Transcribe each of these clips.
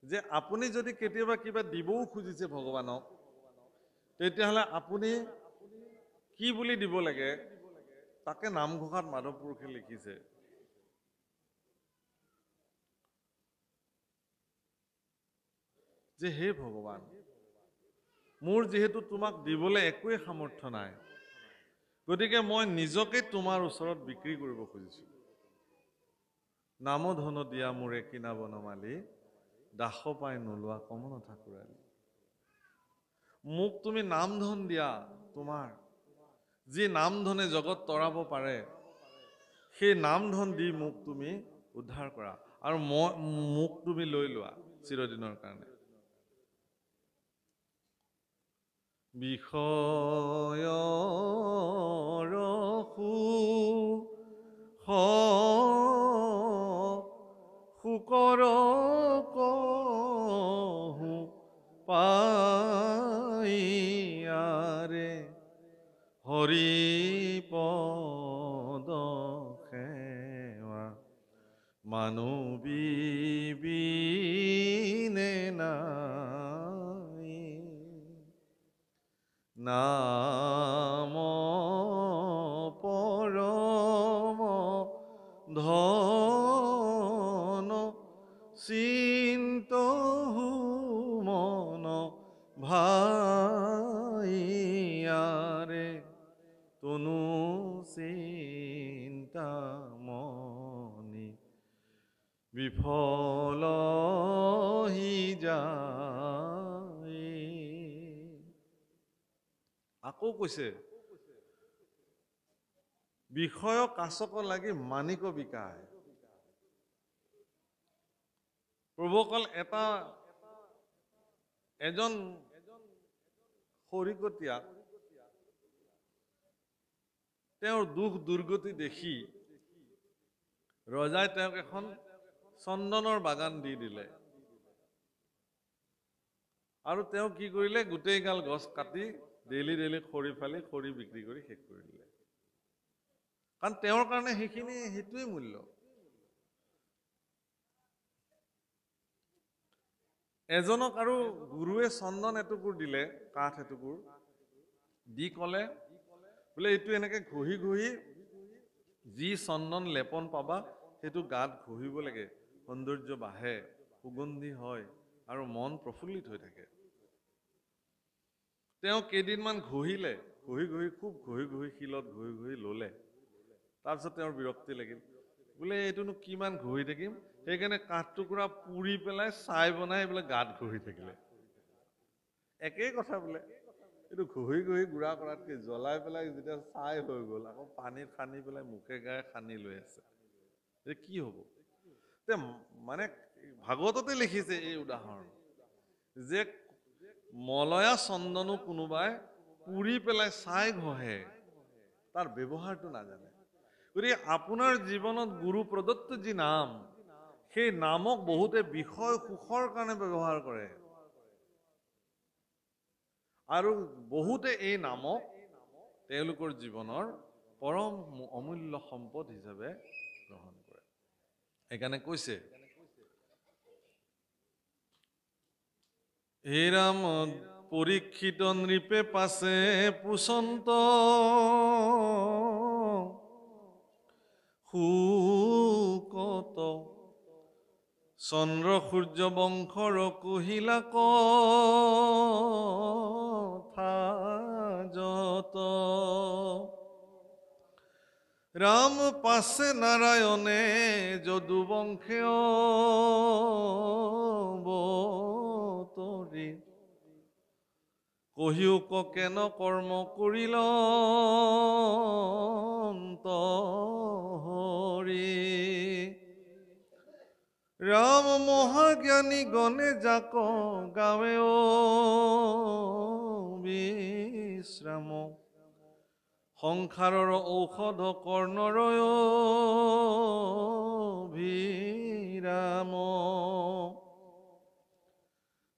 যে আপুনি যদি কেতিয়াবা কিবা দিবও খুজিছে ভগৱানক, তেতিয়াহ'লে আপুনি কি বুলি দিব লাগে তাকে নামঘোষাত মাধৱ পুৰুষে লিখিছে। যে হে ভগৱান, মোৰ যিহেতু তোমাক দিবলৈ একোৱে সামৰ্থ্য নাই, গতিকে মই নিজকে তোমাৰ ওচৰত বিক্ৰী কৰিব খুজিছোঁ। নামধন দিয়া মোৰে কিনা বনমালী, দাস পাই নোলোৱা কমন ঠাকুৰালী। মোক তুমি নামধন দিয়া, তোমাৰ যি নামধনে জগত তৰাব পাৰে, সেই নামধন দি মোক তুমি উদ্ধাৰ কৰা, আৰু মোক তুমি লৈ লোৱা চিৰদিনৰ কাৰণে। বিষয়ৰ শুকৰ কহু পাইয়াৰে, হৰি পদ সেৱা মানৱীবিনে নাই। নাম পৰম ধন, চিন্তহু মন ভাইয়াৰে, তনু চিন্তামণি বিফল হি যায়। আকৌ কৈছে, বিষয় কাছক লাগি মানিক বিকায়। প্ৰভুসকল, এজন শৰিকতীয়াক তেওঁৰ দুখ দুৰ্গতি দেখি ৰজাই তেওঁক এখন চন্দনৰ বাগান দি দিলে, আৰু তেওঁ কি কৰিলে, গোটেই গাল গছ কাটি ডেইলি খৰি ফালি খৰি বিক্ৰী কৰি শেষ কৰি দিলে। কাৰণ তেওঁৰ কাৰণে সেইটোৱেই মূল্য। এজনক আৰু গুৰুৱে চন্দন এটুকুৰ দিলে, কাঠ এটুকুৰ দি ক'লে, বোলে এইটো এনেকে ঘঁহি ঘঁহি যি চন্দন লেপন পাবা, সেইটো গাত ঘঁহিব লাগে, সৌন্দৰ্য বাঢ়ে, সুগন্ধি হয়, আৰু মন প্ৰফুল্লিত হৈ থাকে। তেওঁ কেইদিনমান ঘঁহিলে, খুব ঘঁহি শিলত ঘঁহি ল'লে। তাৰপিছত তেওঁৰ বিৰক্তি লাগিল, বোলে এইটোনো কিমান ঘঁহি থাকিম, সেইকাৰণে কাঠটুকুৰা পুৰি পেলাই ছাই বনাই বোলে গাত ঘঁহি থাকিলে। একেই কথা বোলে, এইটো ঘঁহি গুড়া কৰাতকে জ্বলাই পেলাই যেতিয়া ছাই হৈ গ'ল, আকৌ পানীত সানি পেলাই মুখে গায়ে সানি লৈ আছে, কি হ'ব? মানে ভাগৱততে লিখিছে এই উদাহৰণ, যে মলয়া চন্দনো কোনোবাই পুৰি পেলাই ছাই ঘঁহে, তাৰ ব্যৱহাৰটো নাজানে। গতিকে আপোনাৰ জীৱনত গুৰু প্ৰদত্ত যি নাম, সেই নামক বহুতে বিষয় সুখৰ কাৰণে ব্যৱহাৰ কৰে, আৰু বহুতে এই নামক তেওঁলোকৰ জীৱনৰ পৰম অমূল্য সম্পদ হিচাপে গ্ৰহণ কৰে। সেইকাৰণে কৈছে, হে ৰাম পৰীক্ষিত নৃপে পাছে পুচন্ত, সুকত চন্দ্ৰ সূৰ্য বংশৰ কহিলা কথা যত, ৰাম পাছে নাৰায়ণে যদু বংশে অৱতৰি, কহিউক কেন কৰ্ম কৰিল হৰি, ৰাম মহাজ্ঞানী গণে যাক গাৱে বিশ্ৰাম, সংসাৰৰ ঔষধ কৰ্ণৰ অভিৰাম,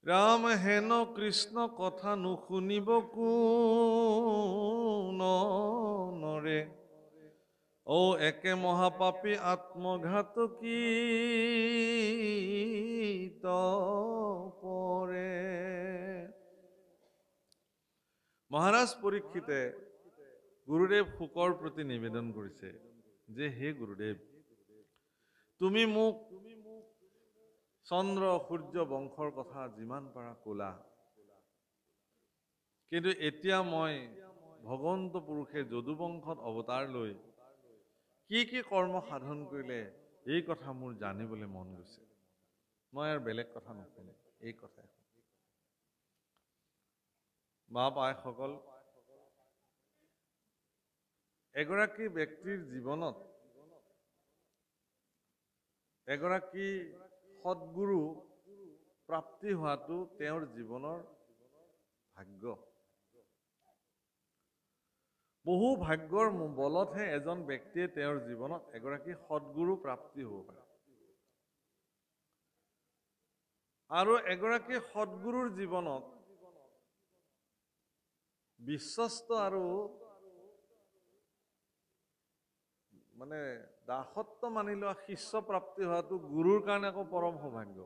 ৰাম হেন কৃষ্ণ কথা নুশুনিব কোন নৰে, ও একে মহাপাপী আত্মঘাতকী তপৰে। মহাৰাজ পৰীক্ষিতে গুৰুদেৱ শুকৰ প্ৰতি নিবেদন কৰিছে যে হে গুৰুদেৱ, তুমি মোক চন্দ্ৰ সূৰ্য বংশৰ কথা যিমান পাৰা ক'লা, কিন্তু এতিয়া মই ভগৱন্ত পুৰুষে যদু বংশত অৱতাৰ লৈ কি কি কৰ্ম সাধন কৰিলে এই কথা মোৰ জানিবলৈ মন গৈছে। মই আৰু বেলেগ কথা নুশুনো, এই কথাই। বাপ আইসকল, এগৰাকী ব্যক্তিৰ জীৱনত এগৰাকী সৎগুৰু প্ৰাপ্তি হোৱাটো তেওঁৰ জীৱনৰ ভাগ্য। বহু ভাগ্যৰ বলতহে এজন ব্যক্তিয়ে তেওঁৰ জীৱনত এগৰাকী সৎগুৰু প্ৰাপ্তি হ'ব পাৰে। আৰু এগৰাকী সৎগুৰুৰ জীৱনত বিশ্বস্ত আৰু মানে দাসত্ব মানি লোৱা শিষ্য প্ৰাপ্তি হোৱাটো গুৰুৰ কাৰণে আকৌ পৰম সৌভাগ্য।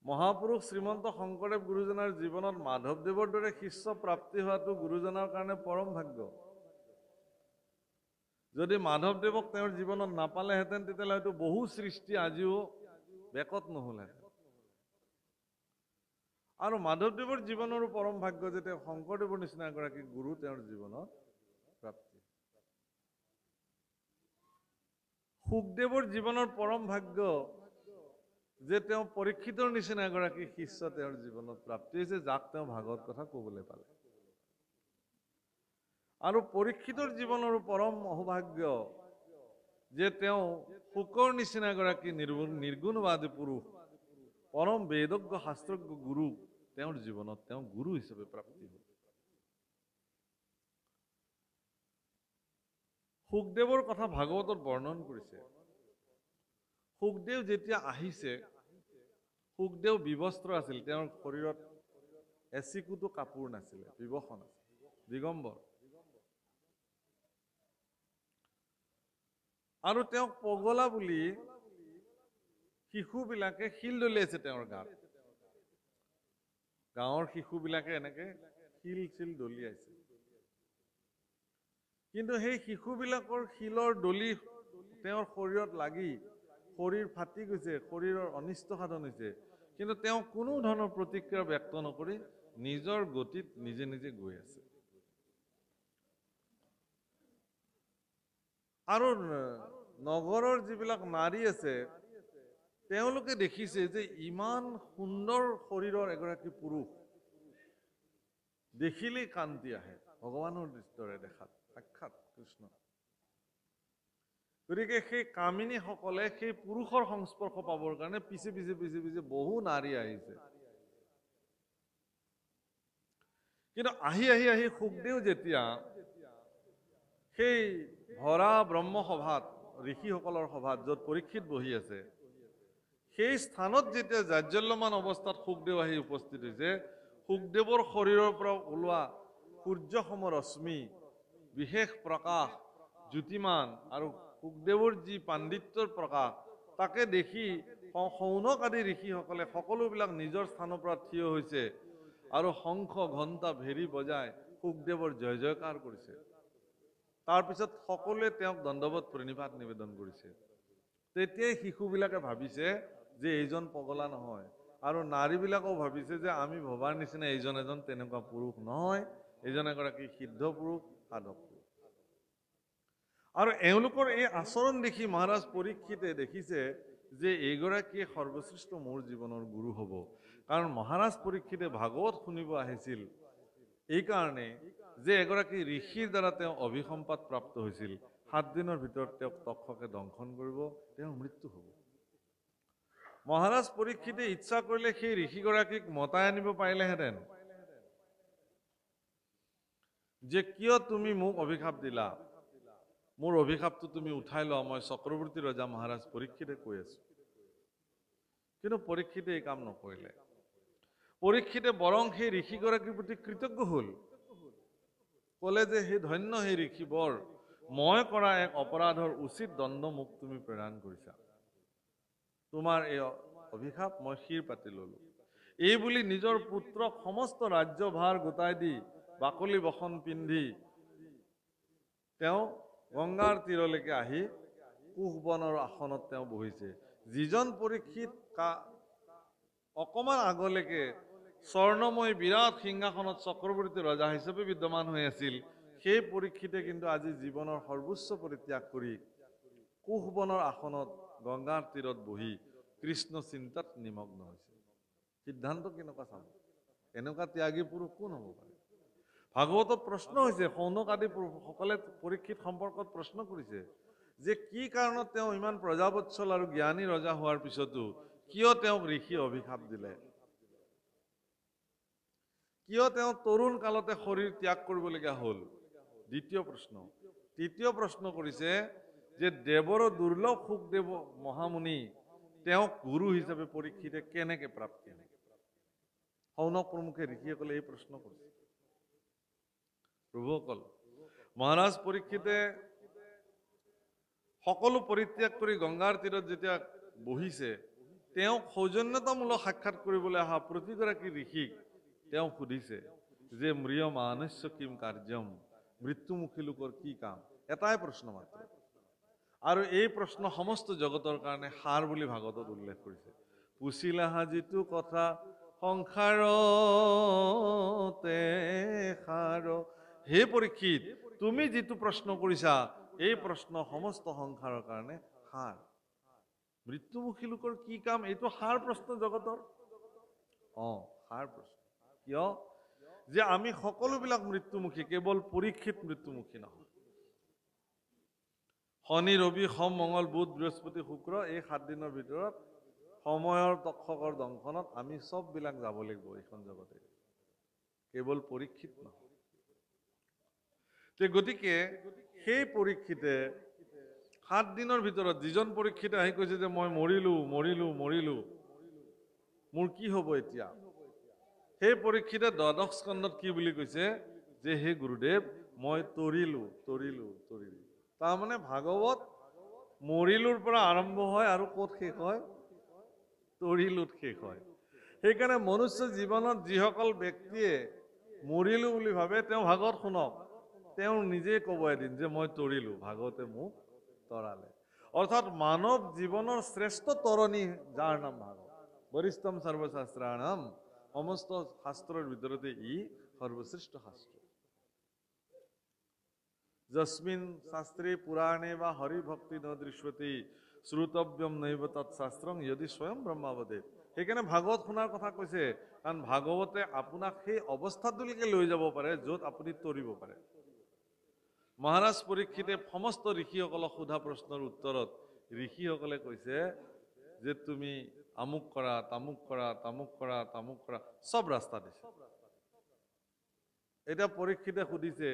মহাপুৰুষ শ্ৰীমন্ত শংকৰদেৱ গুৰুজনাৰ জীৱনত মাধৱদেৱৰ দৰে শিষ্য প্ৰাপ্তি হোৱাটো গুৰুজনাৰ কাৰণে পৰম ভাগ্য। যদি মাধৱদেৱক তেওঁৰ জীৱনত নাপালেহেঁতেন তেতিয়াহ'লে হয়তো বহু সৃষ্টি আজিও বেকত নহ'লহেঁতেন। আৰু মাধৱদেৱৰ জীৱনৰো পৰম ভাগ্য যে তেওঁ শংকৰদেৱৰ নিচিনা এগৰাকী গুৰু তেওঁৰ জীৱনত প্ৰাপ্তি। শুকদেৱৰ জীৱনৰ পৰম ভাগ্য যে তেওঁ পৰীক্ষিতৰ নিচিনা এগৰাকী শিষ্য তেওঁৰ জীৱনত প্ৰাপ্তি হৈছে, যাক তেওঁ ভাগৱত কথা ক'বলৈ পালে। আৰু পৰীক্ষিতৰ জীৱনৰো পৰম সৌভাগ্য যে তেওঁ শুকৰ নিচিনা এগৰাকী নিৰ্গুণবাদী পুৰুষ, পৰম বেদজ্ঞ শাস্ত্ৰজ্ঞ গুৰু তেওঁৰ জীৱনত তেওঁ গুৰু হিচাপে প্ৰাপ্তি হ'ল। শুকদেৱৰ কথা ভাগৱতত বৰ্ণন কৰিছে। শুকদেৱ যেতিয়া আহিছে, শুকদেৱ বিবস্ত্ৰ আছিল, তেওঁৰ শৰীৰত এচিকুটো কাপোৰ নাছিলে, বিবসন আছিল, দিগম্বৰ। আৰু তেওঁক পগলা বুলি শিশুবিলাকে শিল দলিয়াইছে তেওঁৰ গাত। গাঁৱৰ শিশুবিলাকে এনেকে শিল চিল দলিয়াইছে। কিন্তু সেই শিশুবিলাকৰ শিলৰ দলি তেওঁৰ শৰীৰত লাগি শৰীৰ ফাটি গৈছে, শৰীৰৰ অনিষ্ট সাধন হৈছে। কিন্তু তেওঁ কোনো ধৰণৰ প্ৰতিক্ৰিয়া ব্যক্ত নকৰি নিজৰ গতিত নিজে নিজে গৈ আছে। আৰু নগৰৰ যিবিলাক নাৰী আছে, তেওঁলোকে দেখিছে যে ইমান সুন্দৰ শৰীৰৰ এগৰাকী পুৰুষ, দেখিলেই কান্তি আহে, ভগৱানৰ দৰে দেখাত, সাক্ষাৎ কৃষ্ণ। গতিকে সেই কামিনীসকলে সেই পুৰুষৰ সংস্পৰ্শ পাবৰ কাৰণে পিছে পিছে পিছে পিছে বহু নাৰী আহিছে। কিন্তু আহি আহি আহি শুকদেৱ যেতিয়া সেই ভৰা ব্ৰহ্মসভাত, ঋষিসকলৰ সভাত, য'ত পৰীক্ষিত বহি আছে, সেই স্থানত যেতিয়া জাজ্জল্যমান অৱস্থাত শুকদেৱ আহি উপস্থিত হৈছে, শুকদেৱৰ শৰীৰৰ পৰা ওলোৱা সূৰ্যসম ৰশ্মি, বিশেষ প্ৰকাশ, জ্যোতিমান আৰু শুকদেৱৰ যি পাণ্ডিত্যৰ প্ৰকাশ, তাকে দেখি শৌনক আদি ঋষিসকলে সকলোবিলাক নিজৰ স্থানৰ পৰা থিয় হৈছে আৰু শংখ ঘণ্টা ভেৰি বজাই শুকদেৱৰ জয় জয়কাৰ কৰিছে। তাৰপিছত সকলোৱে তেওঁক দণ্ডৱত প্ৰণিপাত নিবেদন কৰিছে। তেতিয়াই শিশুবিলাকে ভাবিছে যে এইজন পগলা নহয়, আৰু নাৰীবিলাকেও ভাবিছে যে আমি ভবাৰ নিচিনা এইজন এজন তেনেকুৱা পুৰুষ নহয়, এইজন এগৰাকী সিদ্ধ পুৰুষ, সাধক পুৰুষ। আৰু এওঁলোকৰ এই আচৰণ দেখি মহাৰাজ পৰীক্ষিতে দেখিছে যে এইগৰাকীয়ে সৰ্বশ্ৰেষ্ঠ মোৰ জীৱনৰ গুৰু হ'ব। কাৰণ মহাৰাজ পৰীক্ষিতে ভাগৱত শুনিব আহিছিল এইকাৰণে যে এগৰাকী ঋষিৰ দ্বাৰা তেওঁ অভিসম্পাত প্ৰাপ্ত হৈছিল। 7 দিনৰ ভিতৰত তেওঁক তক্ষকে দংশন কৰিব, তেওঁৰ মৃত্যু হ'ব। মহাৰাজ পৰীক্ষিতে ইচ্ছা কৰিলে সেই ঋষিগৰাকীক মতাই আনিব পাৰিলেহেঁতেন যে কিয় তুমি মোক অভিশাপ দিলা, মোৰ অভিশাপটো তুমি উঠাই লোৱা, মই চক্ৰৱৰ্তী ৰজা মহাৰাজ পৰীক্ষিতে কৈ আছো। কিন্তু পৰীক্ষিতে এই কাম নকৰিলে। পৰীক্ষিতে বৰং সেই ঋষিগৰাকীৰ প্ৰতি কৃতজ্ঞ হ'ল ক'লে যে হে ধন্য হে ঋষিবৰ, মই কৰা এক অপৰাধৰ উচিত দণ্ড মোক তুমি প্ৰদান কৰিছা। তোমাৰ এই অভিশাপ মই শিৰ পাতি ললো। এই বুলি নিজৰ পুত্ৰক সমস্ত ৰাজ্যভাৰ গোটাই দি বাকলি বসন পিন্ধি তেওঁ গংগাৰ তীৰলৈকে আহি কুশবনৰ আসনত তেওঁ বহিছে। যিজন পৰীক্ষিত অকমান আগলৈকে স্বৰ্ণময় বিৰাট সিংহাসনত চক্ৰৱৰ্তী ৰজা হিচাপে বিদ্যমান হৈ আছিল, সেই পৰীক্ষিতে কিন্তু আজি জীৱনৰ সৰ্বোচ্চ পৰিত্যাগ কৰি কুশবনৰ আসনত গংগাৰ তীৰত বহি কৃষ্ণ চিন্তাত নিমগ্ন হৈছে। সিদ্ধান্ত কেনেকুৱা চাব? এনেকুৱা ত্যাগী পুৰুষ কোন হ'ব পাৰে? ভাগৱতত প্ৰশ্ন হৈছে, সৌনক আদি পুৰুষসকলে পৰীক্ষিত সম্পৰ্কত প্ৰশ্ন কৰিছে যে কি কাৰণত তেওঁ ইমান প্ৰজাবৎসল আৰু জ্ঞানী ৰজা হোৱাৰ পিছতো কিয় তেওঁক ঋষি অভিশাপ দিলে? কিয় তেওঁ তৰুণ কালতে শৰীৰ ত্যাগ কৰিবলগীয়া হ'ল? দ্বিতীয় প্ৰশ্ন। তৃতীয় প্ৰশ্ন কৰিছে যে দেৱৰ দুৰ্লভ সুখদেৱ মহামুনি তেওঁক গুৰু হিচাপে পৰীক্ষিতে কেনেকে প্ৰাপ্তি হ'ল? সৌনক প্ৰমুখে ঋষিসকলে এই প্ৰশ্ন কৰিছে। প্ৰভুসকল, মহাৰাজ পৰীক্ষিতে সকলো পৰিত্যাগ কৰি গংগাৰ তীৰত যেতিয়া বহিছে, তেওঁক সৌজন্যতামূলক সাক্ষাৎ কৰিবলৈ অহা প্ৰতিগৰাকী ঋষিক তেওঁ সুধিছে যে ম্ৰিয় মানস্য কিম কাৰ্যম, মৃত্যুমুখী লোকৰ কি কাম? এটাই প্ৰশ্ন মাত্ৰ, আৰু এই প্ৰশ্ন সমস্ত জগতৰ কাৰণে সাৰ বুলি ভাগৱতত উল্লেখ কৰিছে। পুছিলাহা যিটো কথা সংসাৰতে সাৰ। হে পৰীক্ষিত, তুমি যিটো প্ৰশ্ন কৰিছা এই প্ৰশ্ন সমস্ত সংসাৰৰ কাৰণে সাৰ। মৃত্যুমুখী লোকৰ কি কাম, এইটো সাৰ প্ৰশ্ন জগতৰ। সাৰ প্ৰশ্ন। কিয়? যে আমি সকলোবিলাক মৃত্যুমুখী, কেৱল পৰীক্ষিত মৃত্যুমুখী নহয়। শনি, ৰবি, সোম, মংগল, বুধ, বৃহস্পতি, শুক্ৰ এই 7 দিনৰ ভিতৰত সময়ৰ তক্ষকৰ দংশনত আমি চববিলাক যাব লাগিব এইখন জগতে, কেৱল পৰীক্ষিত নহয়। গতিকে সেই পৰীক্ষিতে 7 দিনৰ ভিতৰত যিজন পৰীক্ষিতে আহি কৈছে যে মই মৰিলো মৰিলো মৰিলো, মোৰ কি হ'ব এতিয়া? সেই পৰীক্ষিতে দ্বাদশ স্কন্ধত কি বুলি কৈছে যে হে গুৰুদেৱ, মই তৰিলো তৰিলো তৰিলো। তাৰমানে ভাগৱত মৰিলোৰ পৰা আৰম্ভ হয় আৰু ক'ত শেষ হয়? তৰিলোত শেষ হয়। সেইকাৰণে মনুষ্য জীৱনত যিসকল ব্যক্তিয়ে মৰিলো বুলি ভাবে তেওঁ ভাগৱত শুনক, তেওঁ নিজে ক'ব এদিন যে মই তৰিলো, ভাগৱতে মোক তৰালে। অৰ্থাৎ মানৱ জীৱনৰ শ্ৰেষ্ঠ তৰণী যাৰ নাম ভাগৱত, বৰিষ্ঠম সৰ্বশাস্ত্ৰাণম, সমস্ত শাস্ত্ৰৰ ভিতৰতে ই সৰ্বশ্ৰেষ্ঠ শাস্ত্ৰ। যস্মিন শাস্ত্ৰে পুৰাণে বা হৰি ভক্তি ন দৃশ্যতে শ্ৰুতব্যম নৈব তৎশাস্ত্ৰং যদি স্বয়ং ব্ৰহ্মাৱদেৱ। সেইকাৰণে ভাগৱত শুনাৰ কথা কৈছে, কাৰণ ভাগৱতে আপোনাক সেই অৱস্থাটোলৈকে লৈ যাব পাৰে য'ত আপুনি তৰিব পাৰে। মহাৰাজ পৰীক্ষিতে সমস্ত ঋষিসকলক সোধা প্ৰশ্নৰ উত্তৰত ঋষিসকলে কৈছে যে তুমি আমুক কৰা, তামুক কৰা, তামুক কৰা, তামুক কৰা, চব ৰাস্তা দিছে। এতিয়া পৰীক্ষিতে সুধিছে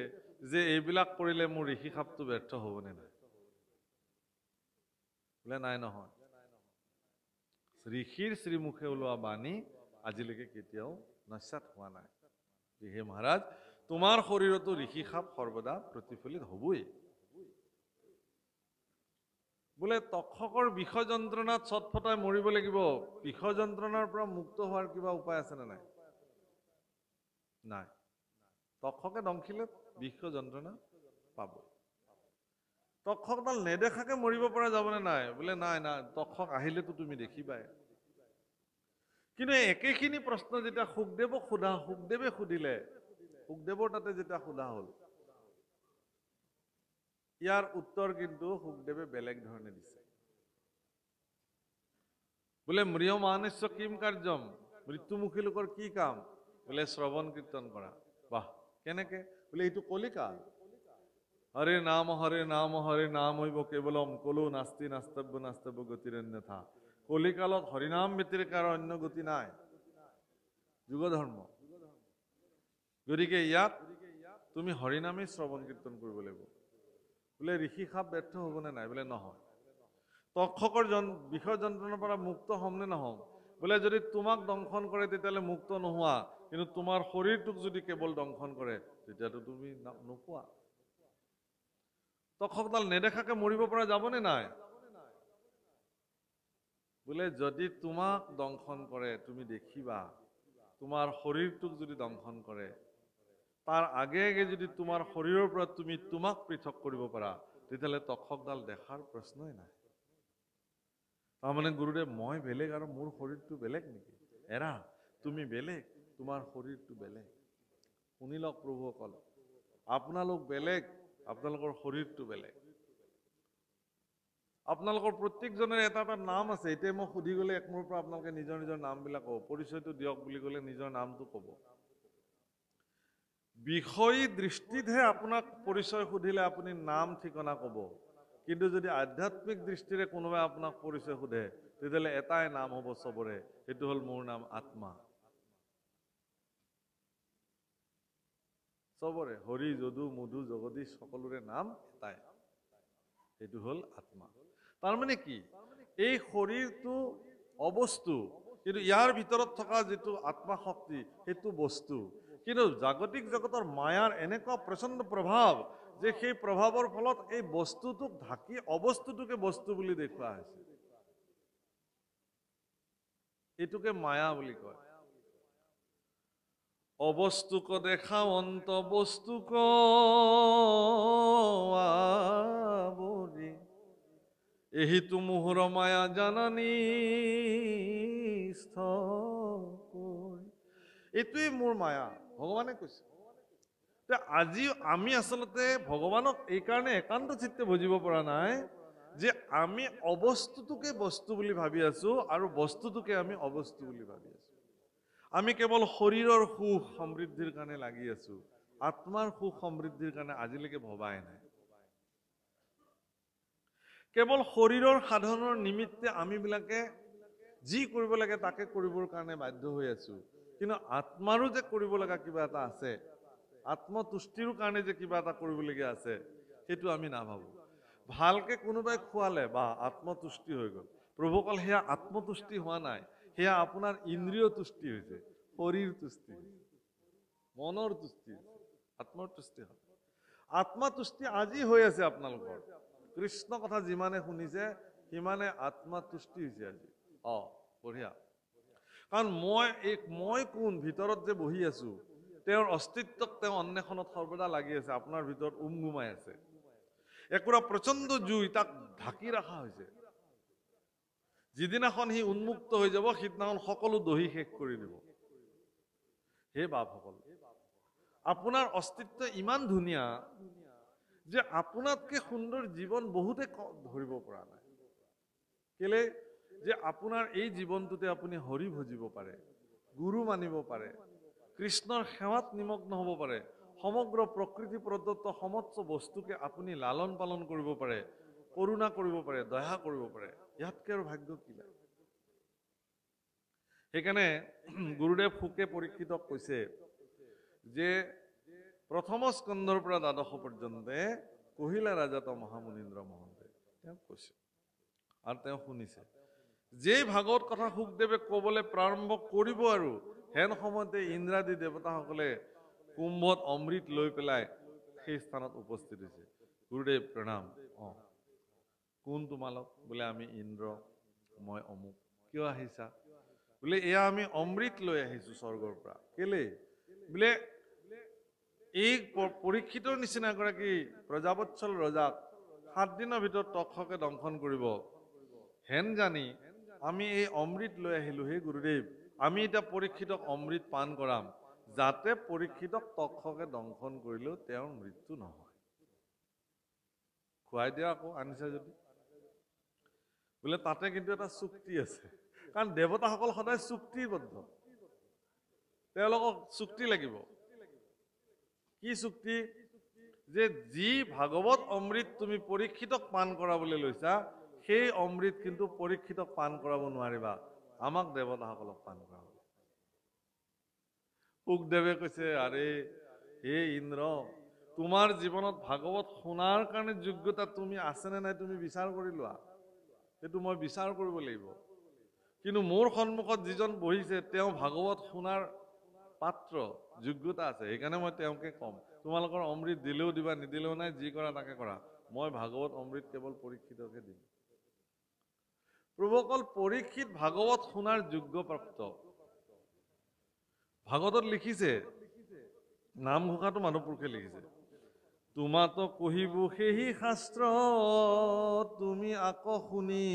যে এইবিলাক কৰিলে মোৰ ঋষি সাপটো ব্যৰ্থ হ'বনে নাই? বোলে নাই, নহয়। ঋষিৰ শ্ৰীমুখে ওলোৱা বাণী আজিলৈকে কেতিয়াও নস্যাৎ হোৱা নাই। হে মহাৰাজ, তোমাৰ শৰীৰতো ঋষি সাপ সৰ্বদা প্ৰতিফলিত হ'বই। বোলে তক্ষকৰ বিষ যন্ত্ৰণাত ছটফটাই মৰিব লাগিব, বিষ যন্ত্ৰণাৰ পৰা মুক্ত হোৱাৰ কিবা উপায় আছে নে নাই? নাই। তক্ষকে দংশিলে বিষ যন্ত্ৰণা পাব। তক্ষকডাল নেদেখাকে মৰিব পৰা যাবনে নাই? বোলে নাই নাই, তক্ষক আহিলেতো তুমি দেখিবাই। কিন্তু একেখিনি প্ৰশ্ন যেতিয়া সুখদেৱে সুধিলে, সুখদেৱৰ তাতে যেতিয়া সোধা হ'ল, ইয়াৰ উত্তৰ কিন্তু সুখদেৱে বেলেগ ধৰণে দিছে। বোলে ম্ৰিয় মানস্য কিম কাৰ্যম, মৃত্যুমুখী লোকৰ কি কাম? বোলে শ্ৰৱণ কীৰ্তন কৰা। বাহ, কেনেকে? বোলে এইটো কলিকাল। হৰে নাম হৰে নাম হৰে নাম হৈব কেৱলম কলো নাস্তি নাস্তব্য নাস্তব্য গতিৰন্যথা। কলিকালত হৰিনাম ব্যতিৰেক আৰু অন্য গতি নাই, যুগ ধৰ্ম। গতিকে ইয়াত তুমি হৰিনামেই শ্ৰৱণ কীৰ্তন কৰিব লাগিব। বোলে ঋষি সাপ ব্যৰ্থ হ'বনে নাই? বোলে নহয়। তক্ষকৰ বিষ যন্ত্ৰণৰ পৰা মুক্ত হ'ম নে নহ'ম? বোলে যদি তোমাক দংশন কৰে তেতিয়াহ'লে মুক্ত নোহোৱা, কিন্তু তোমাৰ শৰীৰটোক যদি কেৱল দংশন কৰে তেতিয়াতো তুমি নোপোৱা। তখকডাল নেদেখাকে মৰিব পৰা যাবনে নাই? বোলে যদি তোমাক দংশন কৰে তুমি দেখিবা, তোমাৰ শৰীৰটোক যদি দংশন কৰে, তাৰ আগে আগে যদি তোমাৰ শৰীৰৰ পৰা তুমি তোমাক পৃথক কৰিব পাৰা, তেতিয়াহ'লে তখকডাল দেখাৰ প্ৰশ্নই নাই। তাৰমানে গুৰুদেৱ মই বেলেগ আৰু মোৰ শৰীৰটো বেলেগ নেকি? এৰা, তুমি বেলেগ, তোমাৰ শৰীৰটো বেলেগ। শুনি লওক প্ৰভুসকল, আপোনালোক বেলেগ, আপোনালোকৰ শৰীৰটো বেলেগ। আপোনালোকৰ প্ৰত্যেকজনৰ এটা এটা নাম আছে। এতিয়া মই সুধি গ'লে একমূৰৰ পৰা আপোনালোকে নিজৰ নিজৰ নামবিলাক ক'ব, পৰিচয়টো দিয়ক বুলি ক'লে নিজৰ নামটো ক'ব। বিষয়ী দৃষ্টিতহে আপোনাক পৰিচয় সুধিলে আপুনি নাম ঠিকনা ক'ব, কিন্তু যদি আধ্যাত্মিক দৃষ্টিৰে কোনোবাই আপোনাক পৰিচয় সোধে তেতিয়াহ'লে এটাই নাম হ'ব চবৰে, সেইটো হ'ল মোৰ নাম আত্মা। চবৰে, হৰি যদু মধু জগদীশ সকলোৰে নাম এটাই, সেইটো হ'ল আত্মা। তাৰমানে কি, এই শৰীৰটো অবস্তু, কিন্তু ইয়াৰ ভিতৰত থকা যিটো আত্মা শক্তি সেইটো বস্তু। কিন্তু জাগতিক জগতৰ মায়াৰ এনেকুৱা প্ৰচণ্ড প্ৰভাৱ যে সেই প্ৰভাৱৰ ফলত এই বস্তুটোক ঢাকি অবস্তুটোকে বস্তু বুলি দেখুওৱা হৈছে। এইটোকে মায়া বুলি কয়। অবস্তুক দেখাও অন্ত বস্তুক আবৰি, এহিতো মোহৰ মায়া জানানি এইটোৱে মোৰ মায়া, ভগৱানে কৈছে। আজি আমি আচলতে ভগৱানক এইকাৰণে একান্ত চিত্তে বুজিব পৰা নাই যে আমি অবস্তুটোকে বস্তু বুলি ভাবি আছো আৰু বস্তুটোকে আমি অবস্তু বুলি ভাবি আছো। আমি কেৱল শৰীৰৰ সুখ সমৃদ্ধিৰ কাৰণে লাগি আছো, আত্মাৰ সুখ সমৃদ্ধিৰ কাৰণে আজিলৈকে ভবাই নাই। কেৱল শৰীৰৰ সাধনৰ নিমিত্তে আমিবিলাকে যি কৰিব লাগে তাকে কৰিবৰ কাৰণে বাধ্য হৈ আছো, কিন্তু আত্মাৰো যে কৰিব লগা কিবা এটা আছে, আত্মতুষ্টিৰ কাৰণে যে কিবা এটা কৰিবলগীয়া আছে, সেইটো আমি নাভাবো। ভালকে কোনোবাই খোৱালে বা আত্মতুষ্টি হৈ গ'ল, প্ৰভুসকল সেয়া আত্মতুষ্টি হোৱা নাই, সেয়া আপোনাৰ ইন্দ্ৰিয় তুষ্টি হৈছে, শৰীৰ তুষ্টি হৈছে, মনৰ তুষ্টি হৈছে, আত্মৰ তুষ্টি হয়। আত্মতুষ্টি আজি হৈ আছে আপোনালোকৰ। কৃষ্ণ কথা যিমানে শুনিছে সিমানে আত্মতুষ্টি হৈছে আজি। বঢ়িয়া। কাৰণ মই কোন ভিতৰত যে বহি আছো, তেওঁৰ অস্তিত্বক তেওঁ অন্বেষণত সৰ্বদা লাগি আছে, আপোনাৰ ভিতৰত উমগুমাই আছে। একুৰা প্ৰচণ্ড জুই, তাক ঢাকি ৰখা হৈছে। যিদিনাখন সি উন্মুক্ত হৈ যাব সিদিনাখন সকলো দহি শেষ কৰি দিব। হে বাপসকল, আপোনাৰ অস্তিত্ব ইমান ধুনীয়া যে আপোনাতকে সুন্দৰ জীৱন বহুতে ধৰিব পৰা নাই। কেলে যে আপোনাৰ এই জীৱনটোতে আপুনি হৰি ভজিব পাৰে, গুৰু মানিব পাৰে, কৃষ্ণৰ সেৱাত নিমগ্ন হ'ব পাৰে, সমগ্ৰ প্ৰকৃতি প্ৰদত্ত সমস্ত বস্তুকে আপুনি লালন পালন কৰিব পাৰে, কৰুণা কৰিব পাৰে, দয়া কৰিব পাৰে। ইয়াতকে আৰু ভাগ্য কি লাগে? সেইকাৰণে গুৰুদেৱ শুকে পৰীক্ষিতক কৈছে যে প্ৰথম স্কন্ধৰ পৰা দ্বাদশ পৰ্যন্তে কহিলা ৰাজাত মহামুনীন্দ্ৰ মহন্তে তেওঁ কৈছে আৰু তেওঁ শুনিছে যে ভাগৱত কথা শুকদেৱে ক'বলৈ প্ৰাৰম্ভ কৰিব, আৰু হেন সময়তে ইন্দ্ৰাদি দেৱতাসকলে কুম্ভত অমৃত লৈ পেলাই সেই স্থানত উপস্থিত হৈছে। গুৰুদেৱ প্ৰণাম। কোন তোমালোক? বোলে আমি ইন্দ্ৰ, মই অমুক। কিয় আহিছা? বোলে এয়া আমি অমৃত লৈ আহিছো স্বৰ্গৰ পৰা। কেলে? বোলে এই পৰীক্ষিতৰ নিচিনা এগৰাকী প্ৰজাবৎসল ৰজাক 7 দিনৰ ভিতৰত তক্ষকে দংশন কৰিব, হেন জানি আমি এই অমৃত লৈ আহিলো। হে গুৰুদেৱ, আমি এতিয়া পৰীক্ষিতক অমৃত পান কৰাম, যাতে পৰীক্ষিতক তক্ষকে দংশন কৰিলেও তেওঁৰ মৃত্যু নহয়। খুৱাই দিয়া আকৌ আনিছে যদি। বোলে তাতে কিন্তু এটা চুক্তি আছে, কাৰণ দেৱতাসকল সদায় চুক্তিবদ্ধ, তেওঁলোকক চুক্তি লাগিব। কি চুক্তি? যে যি ভাগৱত অমৃত তুমি পৰীক্ষিতক পান কৰাবলৈ লৈছা, সেই অমৃত কিন্তু পৰীক্ষিতক পান কৰাব নোৱাৰিবা, আমাক দেৱতাসকলক পান কৰাব। শুকদেৱে কৈছে, আৰে হে ইন্দ্ৰ, তোমাৰ জীৱনত ভাগৱত শুনাৰ কাৰণে যোগ্যতা তুমি আছেনে নাই তুমি বিচাৰ কৰি লোৱা। সেইটো মই বিচাৰ কৰিব লাগিব। কিন্তু মোৰ সন্মুখত যিজন বহিছে তেওঁ ভাগৱত শুনাৰ পাত্ৰ যোগ্যতা আছে, সেইকাৰণে মই তেওঁকে ক'ম তোমালোকৰ অমৃত দিলেও দিবা নিদিলেও নাই, যি কৰা তাকে কৰা, মই ভাগৱত অমৃত কেৱল পৰীক্ষিতকে দিম। প্ৰভু অকল পৰীক্ষিত ভাগৱত শুনাৰ যোগ্যপ্ৰাপ্ত। ভাগৱতত লিখিছে, নামঘোষাটো মানুহপুৰুষে লিখিছে, তোমাতো কহিব সেহি শাস্ত্ৰ, তুমি আকৌ শুনি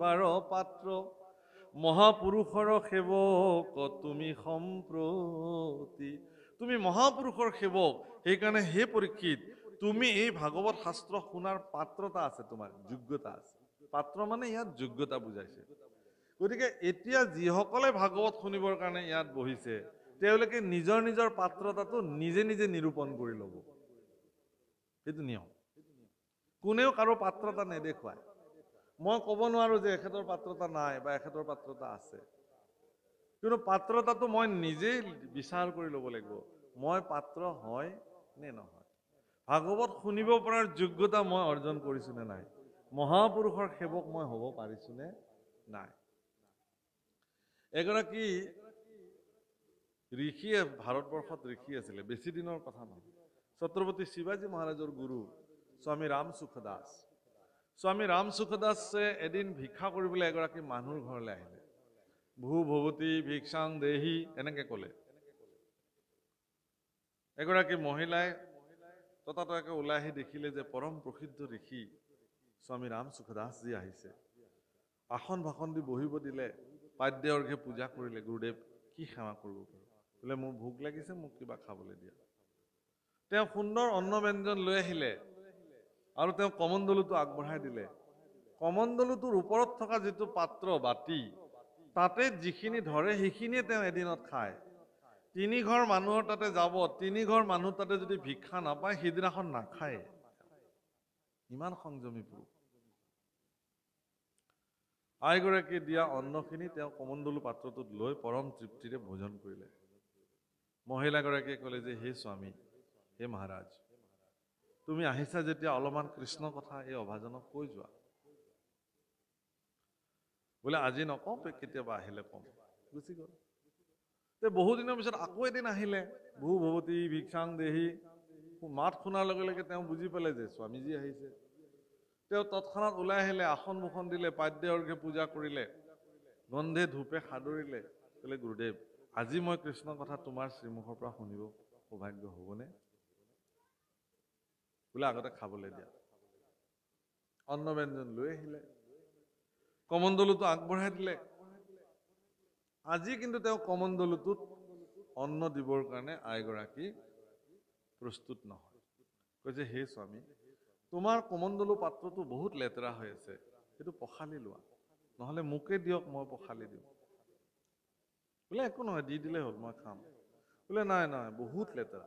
বাৰ পাত্ৰ, মহাপুৰুষৰ সেৱক তুমি সম্প্ৰতি। তুমি মহাপুৰুষৰ সেৱক, সেইকাৰণে হে পৰীক্ষিত তুমি এই ভাগৱত শাস্ত্ৰ শুনাৰ পাত্ৰতা আছে, তোমাৰ যোগ্যতা আছে। পাত্ৰ মানে ইয়াত যোগ্যতা বুজাইছে। গতিকে এতিয়া যিসকলে ভাগৱত শুনিবৰ কাৰণে ইয়াত বহিছে তেওঁলোকে নিজৰ নিজৰ পাত্ৰতাটো নিজে নিজে নিৰূপণ কৰি ল'ব। সেইটো নিয়ম। কোনেও কাৰো পাত্ৰতা নেদেখুৱায়। মই ক'ব নোৱাৰো যে এখেতৰ পাত্ৰতা নাই বা এখেতৰ পাত্ৰতা আছে, কিন্তু পাত্ৰতাটো মই নিজেই বিচাৰ কৰি ল'ব লাগিব, মই পাত্ৰ হয় নে নহয়। ভাগৱত শুনিব পৰাৰ যোগ্যতা মই অৰ্জন কৰিছো নে নাই, মহাপুৰুষৰ সেৱক মই হ'ব পাৰিছো নে নাই। এগৰাকী ঋষিয়ে ভাৰতবৰ্ষত ঋষি আছিলে, বেছি দিনৰ কথা নহয়, ছত্ৰপতি শিৱাজী মহাৰাজৰ গুৰু স্বামী ৰাম সুখদাস। স্বামী ৰাম সুখদাসে এদিন ভিক্ষা কৰিবলৈ এগৰাকী মানুহৰ ঘৰলৈ আহিলে। ভূ ভৱতী ভিক্ষাং দেহি এনেকে ক'লে। এগৰাকী মহিলাই ততাতয়াকে ওলাই আহি দেখিলে যে পৰম প্ৰসিদ্ধ ঋষি স্বামী ৰাম সুখদাসজী আহিছে। আসন ভাষণ দি বহিব দিলে, পাদ্য অৰ্ঘ্যে পূজা কৰিলে। গুৰুদেৱ কি সেৱা কৰিব পাৰো? বোলে মোৰ ভোক লাগিছে, মোক কিবা খাবলৈ দিয়া। তেওঁ সুন্দৰ অন্ন ব্যঞ্জন লৈ আহিলে আৰু তেওঁ কমণ্ডলুটো আগবঢ়াই দিলে। কমণ্ডলুটোৰ ওপৰত থকা যিটো পাত্ৰ বাতি, তাতে যিখিনি ধৰে সেইখিনিয়ে তেওঁ এদিনত খায়। ৩ ঘৰ মানুহৰ তাতে যাব, ৩ ঘৰ মানুহ তাতে যদি ভিক্ষা নাপায় সিদিনাখন নাখায়। ইমান সংযমী পুৰুষ। আইগৰাকীয়ে দিয়া অন্নখিনি তেওঁ কমণ্ডলু পাত্ৰটোত লৈ পৰম তৃপ্তিৰে ভোজন কৰিলে। মহিলাগৰাকীয়ে ক'লে যে হে স্বামী, হে মহাৰাজ, তুমি আহিছা যেতিয়া অলপমান কৃষ্ণ কথা এই অভাজনক কৈ যোৱা। বোলে আজি নকওঁ, কেতিয়াবা আহিলে কম। গুচি গ'ল। বহু দিনৰ পিছত আকৌ এদিন আহিলে, ভূ ভৱতী ভিক্ষাং দেহি। মাত শুনাৰ লগে লগে তেওঁ বুজি পালে যে স্বামীজী আহিছে। তেওঁ তৎক্ষণাত ওলাই আহিলে, আসন মুখন দিলে, পাদ্য অৰ্ঘ্যে পূজা কৰিলে, গন্ধে ধূপে সাদৰিলে। বোলে গুৰুদেৱ, আজি মই কৃষ্ণ কথা তোমাৰ শ্ৰীমুখৰ পৰা শুনিব সৌভাগ্য হ'বনে? বোলে আগতে খাবলৈ দিয়া। অন্ন ব্যঞ্জন লৈ আহিলে, কমণ্ডলুটো আগবঢ়াই দিলে। আজি কিন্তু তেওঁ কমণ্ডলুটোত অন্ন দিবৰ কাৰণে আইগৰাকী প্ৰস্তুত নহয়। কৈছে হে স্বামী, তোমাৰ কমণ্ডলু পাত্ৰটো বহুত লেতেৰা হৈ আছে, সেইটো পখালি লোৱা, নহলে মোকে দিয়ক, মই পখালি দিম। বোলে একো নহয়, দি দিলে হ'ল, মই খাম। বোলে নাই নাই, বহুত লেতেৰা,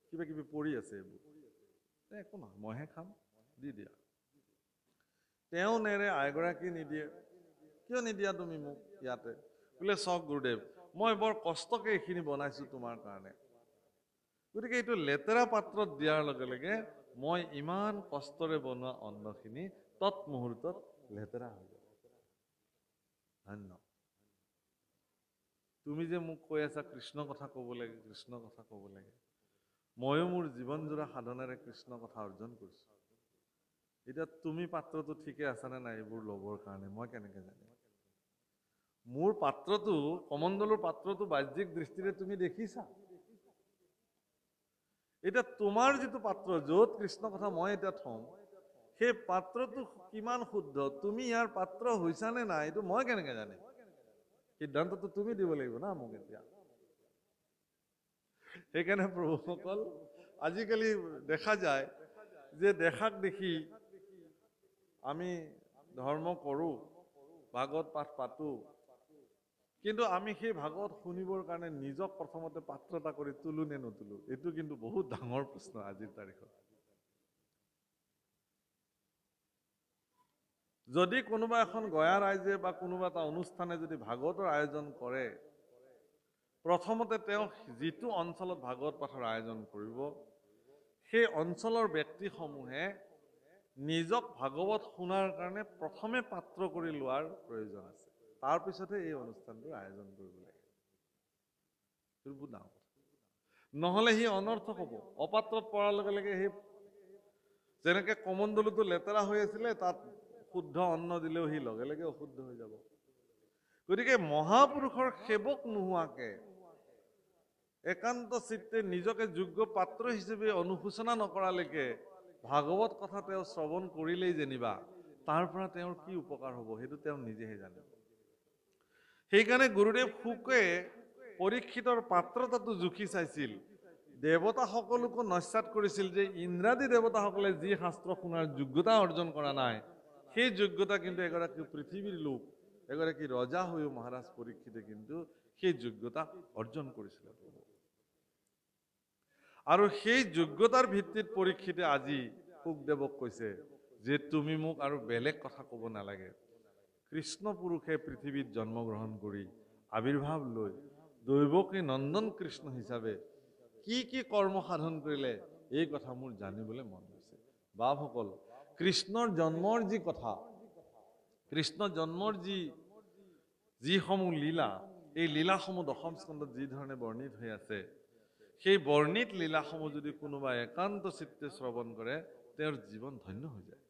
কিবা কিবি পৰি আছে এইবোৰ। একো নহয়, মইহে খাম, দি দিয়া। তেওঁ নেৰে, আইগৰাকী নিদিয়ে। কিয় নিদিয়া তুমি মোক ইয়াতে? বোলে চাওক গুৰুদেৱ, মই বৰ কষ্টকে এইখিনি বনাইছো তোমাৰ কাৰণে, গতিকে এইটো লেতেৰা পাত্ৰত দিয়াৰ লগে লগে মই ইমান কষ্টৰে বনোৱা অন্নখিনি তৎমুহূৰ্তত লেতেৰা হৈ যাব। ধন্য। তুমি যে মোক কৈ আছা কৃষ্ণ কথা ক'ব লাগে, কৃষ্ণ কথা ক'ব লাগে, ময়ো মোৰ জীৱন জোৰা সাধনেৰে কৃষ্ণ কথা অৰ্জন কৰিছো। এতিয়া তুমি পাত্ৰটো ঠিকে আছানে নাই এইবোৰ ল'বৰ কাৰণে মই কেনেকে জানিম? মোৰ পাত্ৰটো, কমণ্ডলৰ পাত্ৰটো বাহ্যিক দৃষ্টিৰে তুমি দেখিছা। এতিয়া তোমাৰ যিটো পাত্ৰ, য'ত কৃষ্ণ কথা মই এতিয়া থওঁ, সেই পাত্ৰটো কিমান শুদ্ধ, তুমি ইয়াৰ পাত্ৰ হৈছা নে নাই, এইটো মই কেনেকে জানিম? সিদ্ধান্তটো তুমি দিব লাগিব না মোক এতিয়া। সেইকাৰণে প্ৰভুসকল, আজিকালি দেখা যায় যে দেখাক দেখি আমি ধৰ্ম কৰোঁ, ভাগৱত পাঠ পাতো, কিন্তু আমি সেই ভাগৱত শুনিবৰ কাৰণে নিজক প্ৰথমতে পাত্ৰতা কৰি তোলো নে নতুলো, এইটো কিন্তু বহুত ডাঙৰ প্ৰশ্ন আজিৰ তাৰিখত। যদি কোনোবা এখন গয়া ৰাইজে বা কোনোবা এটা অনুষ্ঠানে যদি ভাগৱতৰ আয়োজন কৰে, প্ৰথমতে তেওঁ যিটো অঞ্চলত ভাগৱত পাঠৰ আয়োজন কৰিব, সেই অঞ্চলৰ ব্যক্তিসমূহে নিজক ভাগৱত শুনাৰ কাৰণে প্ৰথমে পাত্ৰ কৰি লোৱাৰ প্ৰয়োজন আছে। তাৰপিছতহে এই অনুষ্ঠানটোৰ আয়োজন কৰিব লাগে। বহুত ডাঙৰ কথা। নহ'লে সি অনৰ্থক হ'ব। অপাত্ৰত পৰাৰ লগে লগে সেই যেনেকে কমণ্ডলুটো লেতেৰা হৈ আছিলে, তাত শুদ্ধ অন্ন দিলেও সি লগে লগে অশুদ্ধ হৈ যাব। গতিকে মহাপুৰুষৰ সেৱক নোহোৱাকে, একান্ত চিত্তে নিজকে যোগ্য পাত্ৰ হিচাপে অনুশোচনা নকৰালৈকে ভাগৱত কথা তেওঁ শ্ৰৱণ কৰিলেই যেনিবা তাৰ পৰা তেওঁৰ কি উপকাৰ হ'ব সেইটো তেওঁ নিজেহে জানে। সেইকাৰণে গুৰুদেৱ শুকে পৰীক্ষিতৰ পাত্ৰতাটো জুখি চাইছিল। দেৱতাসকলকো নস্যাৎ কৰিছিল যে ইন্দ্ৰাদি দেৱতাসকলে যি শাস্ত্ৰ শুনাৰ যোগ্যতা অৰ্জন কৰা নাই, সেই যোগ্যতা কিন্তু এগৰাকী পৃথিৱীৰ লোক, এগৰাকী ৰজা হৈও মহাৰাজ পৰীক্ষিতে কিন্তু সেই যোগ্যতা অৰ্জন কৰিছিল। আৰু সেই যোগ্যতাৰ ভিত্তিত পৰীক্ষিতে আজি শুকদেৱক কৈছে যে তুমি মোক আৰু বেলেগ কথা ক'ব নালাগে। কৃষ্ণ পুৰুষে পৃথিৱীত জন্মগ্ৰহণ কৰি আবিৰ্ভাৱ লৈ দৈৱকী নন্দন কৃষ্ণ হিচাপে কি কি কৰ্ম সাধন কৰিলে এই কথা মোৰ জানিবলৈ মন গৈছে। বাপসকল, কৃষ্ণৰ জন্মৰ যি কথা, কৃষ্ণ জন্মৰ যিসমূহ লীলা, এই লীলাসমূহ দশম স্কন্ধত যি ধৰণে বৰ্ণিত হৈ আছে, সেই বৰ্ণিত লীলাসমূহ যদি কোনোবা একান্ত চিত্তে শ্ৰৱণ কৰে তেওঁৰ জীৱন ধন্য হৈ যায়।